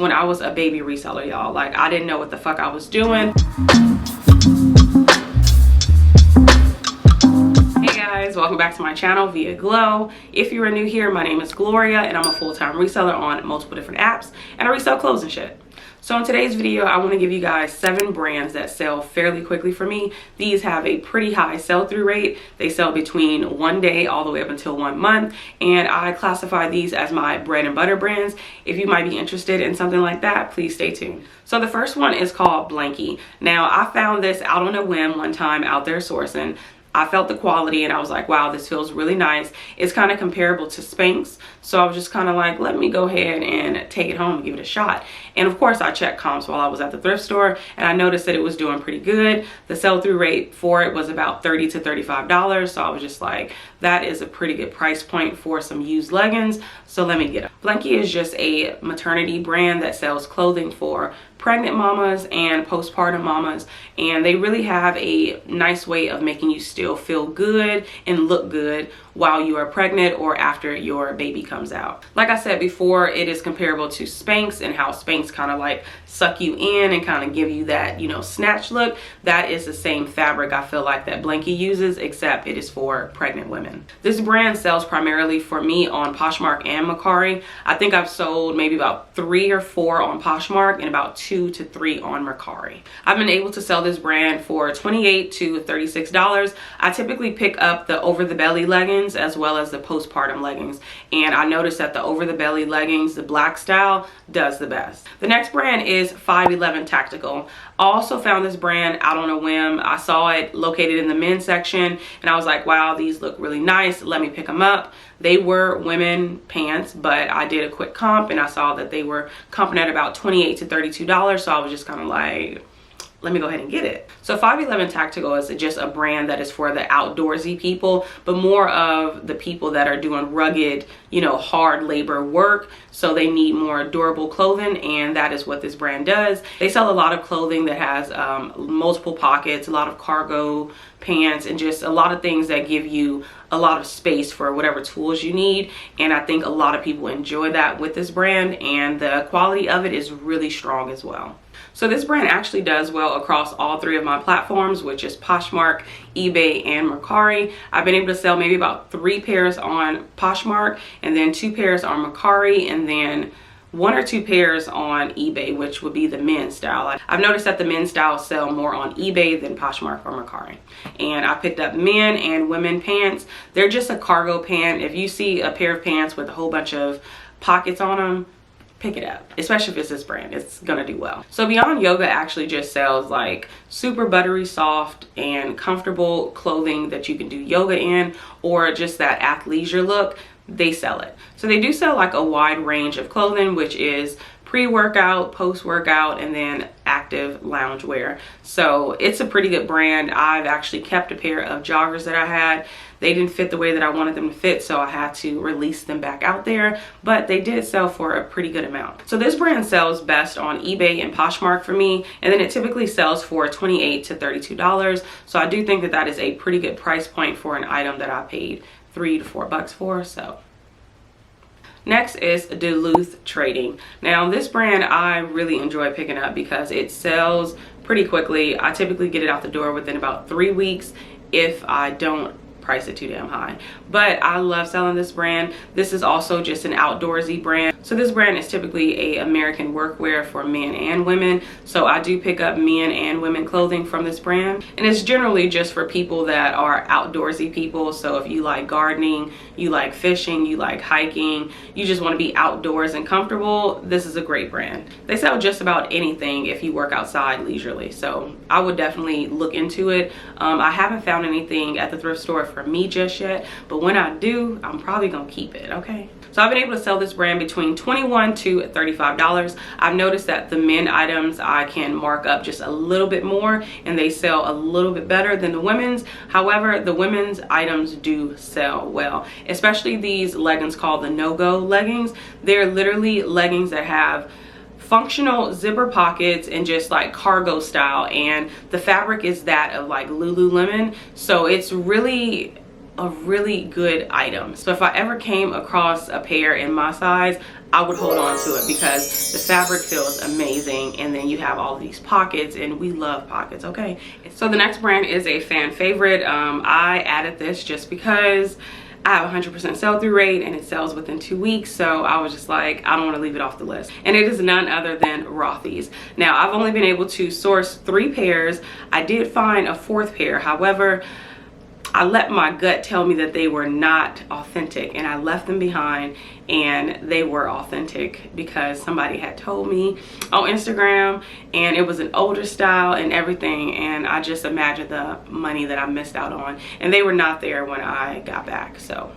when I was a baby reseller, y'all. Like, I didn't know what the fuck I was doing. Hey guys, welcome back to my channel, Viaglo. If you are new here, my name is Gloria and I'm a full-time reseller on multiple different apps, and I resell clothes and shit. So in today's video, I want to give you guys 7 brands that sell fairly quickly for me. These have a pretty high sell-through rate. They sell between 1 day all the way up until 1 month, and I classify these as my bread and butter brands. If you might be interested in something like that, please stay tuned. So the first one is called Blanky. Now, I found this out on a whim one time out there sourcing. I felt the quality and I was like, wow, this feels really nice. It's kind of comparable to Spanx. So I was just kind of like, let me go ahead and take it home and give it a shot. And of course, I checked comps while I was at the thrift store and I noticed that it was doing pretty good. The sell-through rate for it was about $30 to $35. So I was just like, that is a pretty good price point for some used leggings. So let me get it. Blanky is just a maternity brand that sells clothing for pregnant mamas and postpartum mamas, and they really have a nice way of making you still feel good and look good while you are pregnant or after your baby comes out. Like I said before, it is comparable to Spanx and how Spanx kind of like suck you in and kind of give you that, you know, snatch look. That is the same fabric I feel like that Blanky uses, except it is for pregnant women. This brand sells primarily for me on Poshmark and Mercari. I think I've sold maybe about 3 or 4 on Poshmark and about 2 to 3 on Mercari. I've been able to sell this brand for $28 to $36. I typically pick up the over the belly leggings as well as the postpartum leggings, and I noticed that the over the belly leggings, the black style, does the best. The next brand is 511 Tactical. I also found this brand out on a whim. I saw it located in the men's section and I was like, wow, these look really nice, let me pick them up. They were women pants, but I did a quick comp and I saw that they were comping at about $28 to $32, so I was just kind of like, let me go ahead and get it. So 511 Tactical is just a brand that is for the outdoorsy people, but more of the people that are doing rugged, you know, hard labor work. So they need more durable clothing, and that is what this brand does. They sell a lot of clothing that has multiple pockets, a lot of cargo pants, and just a lot of things that give you a lot of space for whatever tools you need. And I think a lot of people enjoy that with this brand, and the quality of it is really strong as well. So this brand actually does well across all 3 of my platforms, which is Poshmark, eBay, and Mercari. I've been able to sell maybe about 3 pairs on Poshmark, and then 2 pairs on Mercari, and then 1 or 2 pairs on eBay, which would be the men's style. I've noticed that the men's styles sell more on eBay than Poshmark or Mercari. And I picked up men and women pants. They're just a cargo pant. If you see a pair of pants with a whole bunch of pockets on them, pick it up, especially if it's this brand. It's gonna do well. So Beyond Yoga actually just sells like super buttery soft and comfortable clothing that you can do yoga in, or just that athleisure look. They sell it. So they do sell like a wide range of clothing, which is pre-workout, post-workout, and then active loungewear. So it's a pretty good brand. I've actually kept a pair of joggers that I had. They didn't fit the way that I wanted them to fit, so I had to release them back out there, but they did sell for a pretty good amount. So this brand sells best on eBay and Poshmark for me, and then it typically sells for $28 to $32. So I do think that that is a pretty good price point for an item that I paid $3 to $4 for. So next is Duluth Trading. Now this brand I really enjoy picking up because it sells pretty quickly. I typically get it out the door within about 3 weeks if I don't price it too damn high. But I love selling this brand. This is also just an outdoorsy brand. So this brand is typically a American workwear for men and women. So I do pick up men and women clothing from this brand. And it's generally just for people that are outdoorsy people. So if you like gardening, you like fishing, you like hiking, you just want to be outdoors and comfortable, this is a great brand. They sell just about anything if you work outside leisurely. So I would definitely look into it. I haven't found anything at the thrift store for me just yet, but when I do, I'm probably gonna keep it, okay? So I've been able to sell this brand between $21 to $35. I've noticed that the men items I can mark up just a little bit more and they sell a little bit better than the women's. However, the women's items do sell well, especially these leggings called the no-go leggings. They're literally leggings that have functional zipper pockets and just like cargo style, and the fabric is that of like Lululemon, so it's really a really good item. So if I ever came across a pair in my size, I would hold on to it because the fabric feels amazing, and then you have all these pockets, and we love pockets, okay? So the next brand is a fan favorite. I added this just because I have 100% sell-through rate and it sells within 2 weeks, so I was just like, I don't want to leave it off the list. And it is none other than Rothy's. Now, I've only been able to source 3 pairs. I did find a 4th pair. However, I let my gut tell me that they were not authentic, and I left them behind, and they were authentic because somebody had told me on Instagram, and it was an older style and everything, and I just imagined the money that I missed out on, and they were not there when I got back, so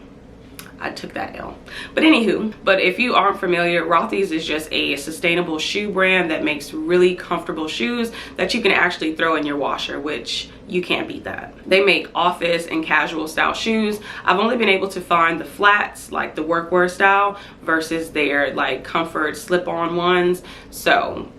I took that L. But anywho, if you aren't familiar, Rothy's is just a sustainable shoe brand that makes really comfortable shoes that you can actually throw in your washer, which you can't beat that. They make office and casual style shoes. I've only been able to find the flats, like the workwear style, versus their like comfort slip-on ones. So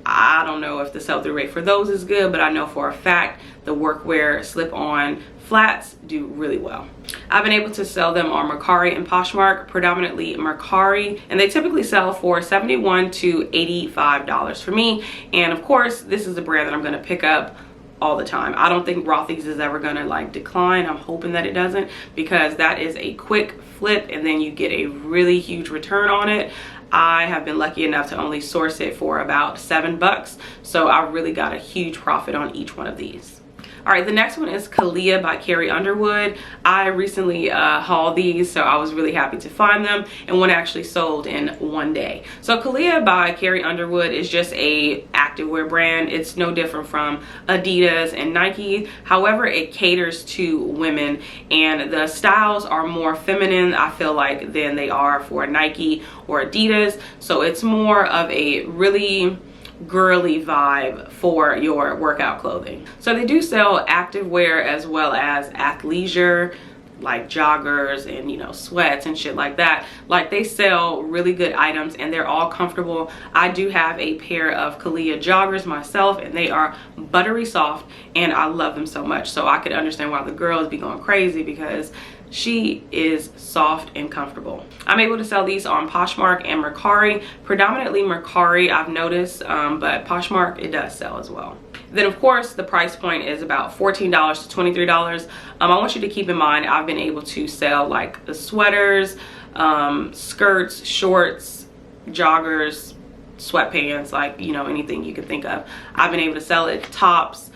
I don't know if the sell-through rate for those is good, but I know for a fact the workwear slip-on flats do really well. I've been able to sell them on Mercari and Poshmark, predominantly Mercari, and they typically sell for $71 to $85 for me. And of course, this is a brand that I'm going to pick up all the time. I don't think Rothy's is ever going to like decline. I'm hoping that it doesn't, because that is a quick flip and then you get a really huge return on it. I have been lucky enough to only source it for about $7, so I really got a huge profit on each one of these. All right, the next one is Kalia by Carrie Underwood. I recently hauled these, so I was really happy to find them, and one actually sold in 1 day. So Kalia by Carrie Underwood is just a activewear brand. It's no different from Adidas and Nike. However, it caters to women, and the styles are more feminine, I feel like, than they are for Nike or Adidas. So it's more of a really girly vibe for your workout clothing. So they do sell activewear as well as athleisure, like joggers and, you know, sweats and shit like that. Like, they sell really good items and they're all comfortable. I do have a pair of Kalia joggers myself, and they are buttery soft and I love them so much. So I could understand why the girls be going crazy, because she is soft and comfortable. I'm able to sell these on Poshmark and Mercari, predominantly Mercari I've noticed, but Poshmark it does sell as well. Then of course the price point is about $14 to $23. I want you to keep in mind I've been able to sell like the sweaters, skirts, shorts, joggers, sweatpants, like, you know, anything you can think of. I've been able to sell it, tops.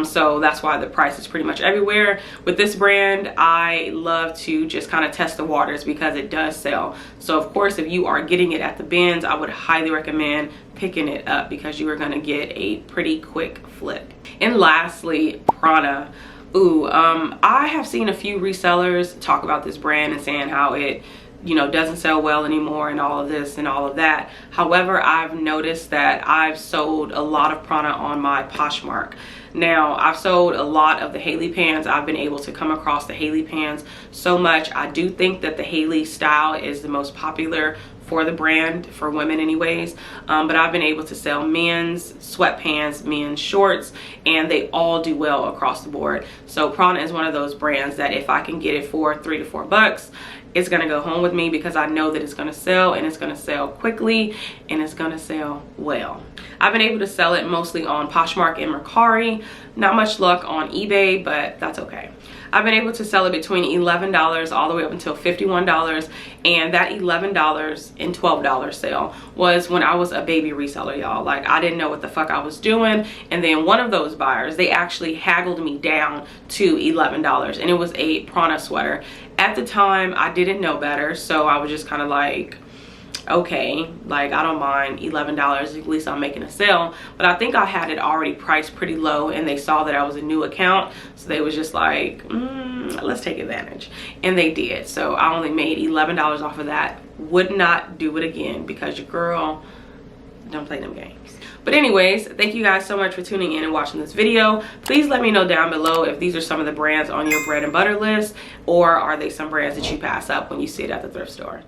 So that's why the price is pretty much everywhere. With this brand, I love to just kind of test the waters because it does sell. So of course, if you are getting it at the bins, I would highly recommend picking it up because you are going to get a pretty quick flip. And lastly, Prana. I have seen a few resellers talk about this brand and saying how it, you know, doesn't sell well anymore and all of this and all of that. However, I've noticed that I've sold a lot of Prana on my Poshmark. Now, I've sold a lot of the Haley pants. I've been able to come across the Haley pants so much. I do think that the Haley style is the most popular for the brand, for women anyways, but I've been able to sell men's sweatpants, men's shorts, and they all do well across the board. So Prana is one of those brands that if I can get it for $3 to $4, it's gonna go home with me because I know that it's gonna sell, and it's gonna sell quickly, and it's gonna sell well. I've been able to sell it mostly on Poshmark and Mercari. Not much luck on eBay, but that's okay. I've been able to sell it between $11 all the way up until $51, and that $11 and $12 sale was when I was a baby reseller, y'all. Like, I didn't know what the fuck I was doing, and then one of those buyers, they actually haggled me down to $11, and it was a Prana sweater. At the time, I didn't know better, so I was just kind of like, okay, like, I don't mind $11, at least I'm making a sale. But I think I had it already priced pretty low, and they saw that I was a new account, so they was just like, let's take advantage, and they did. So I only made $11 off of that. Would not do it again because your girl don't play them games. But anyways, thank you guys so much for tuning in and watching this video. Please let me know down below if these are some of the brands on your bread and butter list, or are they some brands that you pass up when you see it at the thrift store.